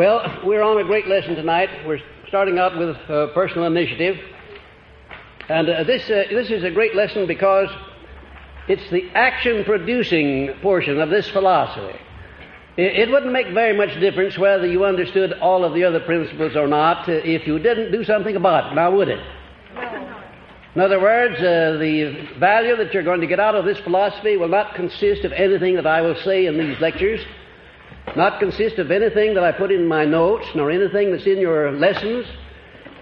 Well, we're on a great lesson tonight. We're starting out with personal initiative. And this is a great lesson because it's the action-producing portion of this philosophy. It wouldn't make very much difference whether you understood all of the other principles or not if you didn't do something about it, now would it? No. In other words, the value that you're going to get out of this philosophy will not consist of anything that I will say in these lectures, not consist of anything that I put in my notes, nor anything that's in your lessons,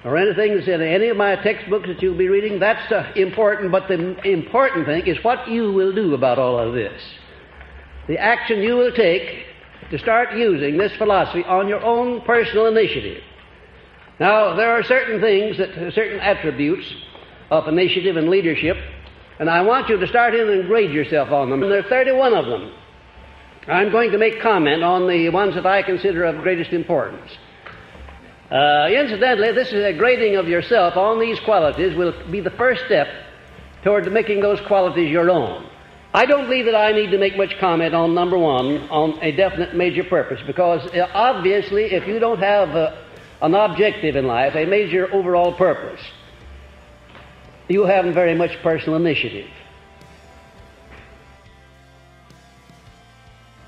or anything that's in any of my textbooks that you'll be reading. That's important, but the important thing is what you will do about all of this. The action you will take to start using this philosophy on your own personal initiative. Now, there are certain things, certain attributes of initiative and leadership, and I want you to start in and grade yourself on them. And there are 31 of them. I'm going to make comment on the ones that I consider of greatest importance. Incidentally, this is a grading of yourself on these qualities will be the first step toward making those qualities your own. I don't believe that I need to make much comment on number one, on a definite major purpose, because obviously if you don't have an objective in life, a major overall purpose, you haven't very much personal initiative.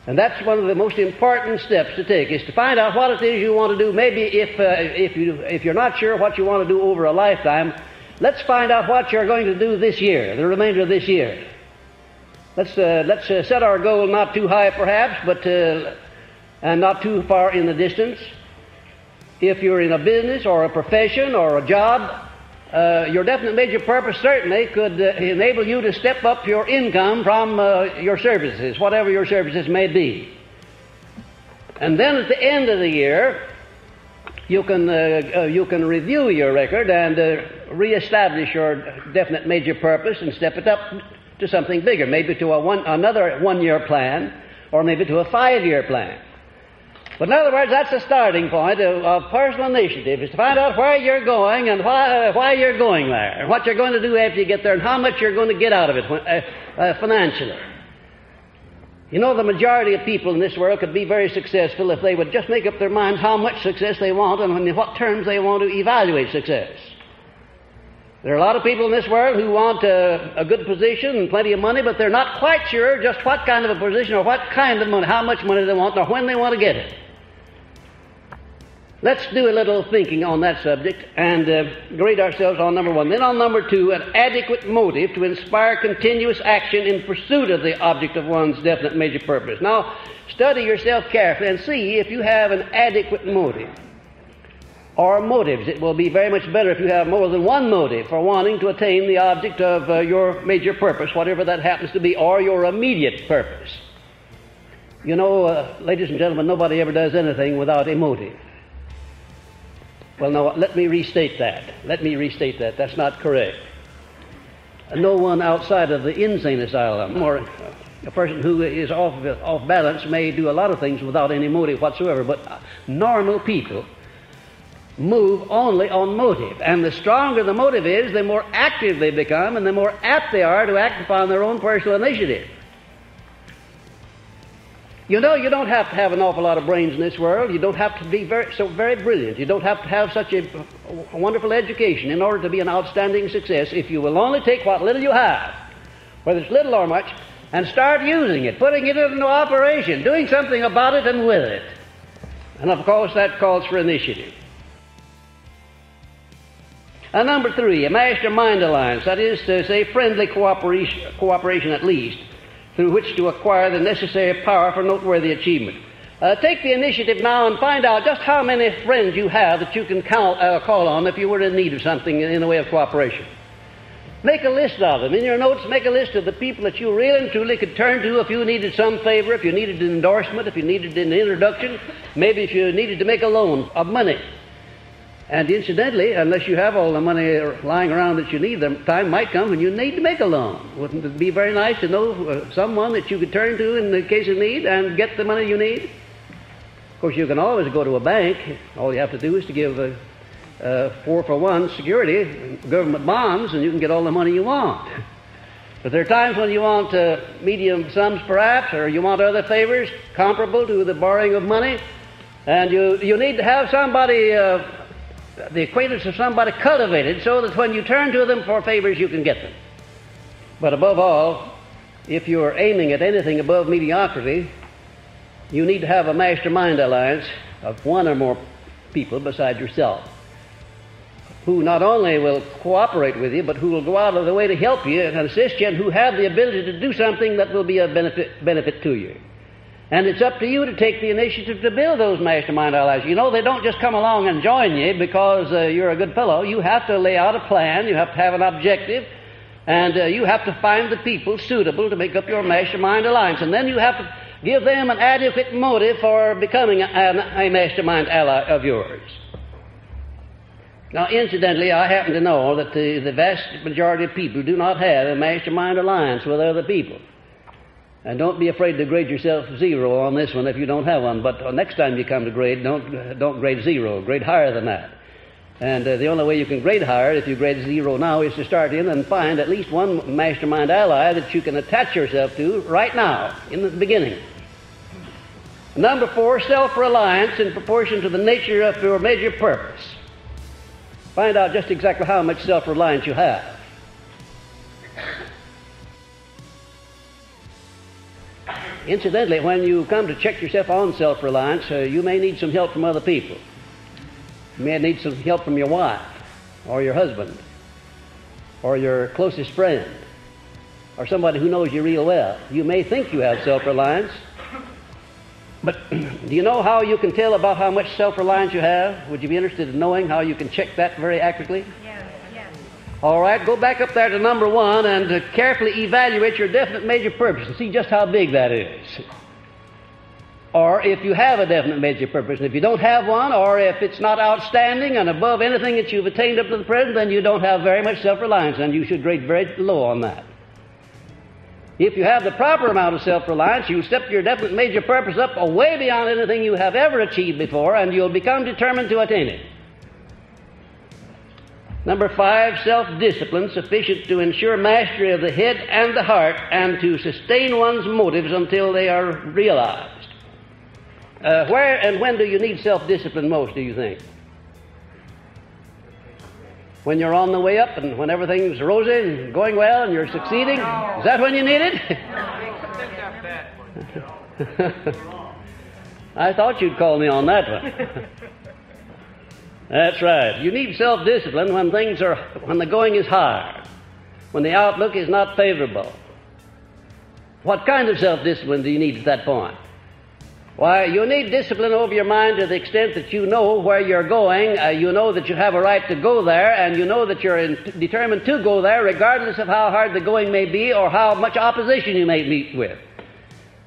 And that's one of the most important steps to take, is to find out what it is you want to do. Maybe if you're not sure what you want to do over a lifetime, let's find out what you're going to do this year, the remainder of this year. Let's set our goal not too high perhaps, but and not too far in the distance. If you're in a business or a profession or a job, your definite major purpose certainly could enable you to step up your income from your services, whatever your services may be. And then at the end of the year, you can review your record and reestablish your definite major purpose and step it up to something bigger, maybe to another one-year plan, or maybe to a 5-year plan. But in other words, that's the starting point of personal initiative, is to find out where you're going and why you're going there, and what you're going to do after you get there, and how much you're going to get out of it financially. You know, the majority of people in this world could be very successful if they would just make up their minds how much success they want and in what terms they want to evaluate success. There are a lot of people in this world who want a good position and plenty of money, but they're not quite sure just what kind of a position or what kind of money, how much money they want, or when they want to get it. Let's do a little thinking on that subject and grade ourselves on number one. Then on number two, an adequate motive to inspire continuous action in pursuit of the object of one's definite major purpose. Now, study yourself carefully and see if you have an adequate motive. Or motives. It will be very much better if you have more than one motive for wanting to attain the object of your major purpose, whatever that happens to be, or your immediate purpose. You know, ladies and gentlemen, nobody ever does anything without a motive. Well, no, let me restate that. That's not correct. No one outside of the insane asylum or a person who is off balance may do a lot of things without any motive whatsoever, but normal people move only on motive. And the stronger the motive is, the more active they become and the more apt they are to act upon their own personal initiative. You know, you don't have to have an awful lot of brains in this world. You don't have to be very brilliant. You don't have to have such a wonderful education in order to be an outstanding success if you will only take what little you have, whether it's little or much, and start using it, putting it into operation, doing something about it and with it. And of course that calls for initiative. And number three, a mastermind alliance, that is to say friendly cooperation at least, through which to acquire the necessary power for noteworthy achievement. Take the initiative now and find out just how many friends you have that you can call on if you were in need of something in the way of cooperation. Make a list of them. In your notes, make a list of the people that you really and truly could turn to if you needed some favor, if you needed an endorsement, if you needed an introduction, maybe if you needed to make a loan of money. And incidentally, unless you have all the money lying around that you need, the time might come when you need to make a loan. Wouldn't it be very nice to know someone that you could turn to in the case of need and get the money you need? Of course, you can always go to a bank. All you have to do is to give 4-for-1 security, government bonds, and you can get all the money you want. But there are times when you want medium sums perhaps, or you want other favors comparable to the borrowing of money. And you need to have somebody, the acquaintance of somebody cultivated so that when you turn to them for favors, you can get them. But above all, if you're aiming at anything above mediocrity, you need to have a mastermind alliance of one or more people beside yourself, who not only will cooperate with you, but who will go out of the way to help you and assist you, and who have the ability to do something that will be a benefit to you. And it's up to you to take the initiative to build those mastermind allies. You know, they don't just come along and join you because you're a good fellow. You have to lay out a plan, you have to have an objective, and you have to find the people suitable to make up your mastermind alliance. And then you have to give them an adequate motive for becoming a mastermind ally of yours. Now, incidentally, I happen to know that the vast majority of people do not have a mastermind alliance with other people. And don't be afraid to grade yourself 0 on this one if you don't have one. But next time you come to grade, don't grade 0. Grade higher than that. And the only way you can grade higher, if you grade 0 now, is to start in and find at least one mastermind ally that you can attach yourself to right now, in the beginning. Number 4, self-reliance in proportion to the nature of your major purpose. Find out just exactly how much self-reliance you have. Incidentally, when you come to check yourself on self-reliance, you may need some help from other people. You may need some help from your wife, or your husband, or your closest friend, or somebody who knows you real well. You may think you have self-reliance, but do you know how you can tell about how much self-reliance you have? Would you be interested in knowing how you can check that very accurately? Yes. All right, go back up there to number 1 and carefully evaluate your definite major purpose and see just how big that is. Or if you have a definite major purpose, and if you don't have one, or if it's not outstanding and above anything that you've attained up to the present, then you don't have very much self-reliance, and you should grade very low on that. If you have the proper amount of self-reliance, you'll step your definite major purpose up way beyond anything you have ever achieved before, and you'll become determined to attain it. Number 5, self-discipline sufficient to ensure mastery of the head and the heart and to sustain one's motives until they are realized. Where and when do you need self-discipline most, do you think? When you're on the way up and when everything's rosy and going well and you're succeeding? Is that when you need it? I thought you'd call me on that one. That's right. You need self-discipline when the going is hard, when the outlook is not favorable. What kind of self-discipline do you need at that point? Why, you need discipline over your mind to the extent that you know where you're going, you know that you have a right to go there, and you know that you're determined to go there regardless of how hard the going may be or how much opposition you may meet with.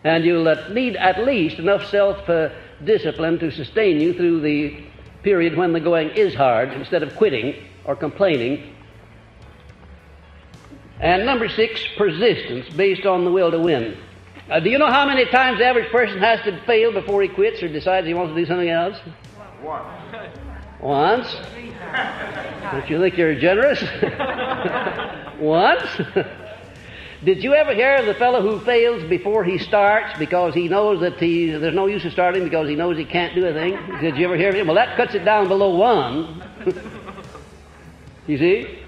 And you'll need at least enough self-discipline to sustain you through the period when the going is hard instead of quitting or complaining. And number 6, persistence based on the will to win. Do you know how many times the average person has to fail before he quits or decides he wants to do something else? Once. Don't you think you're generous? Once. Did you ever hear of the fellow who fails before he starts because he knows that there's no use of starting because he knows he can't do a thing? Did you ever hear of him? Well, that cuts it down below 1. You see?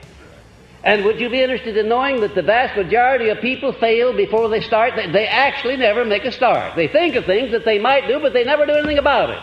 And would you be interested in knowing that the vast majority of people fail before they start? They actually never make a start. They think of things that they might do, but they never do anything about it.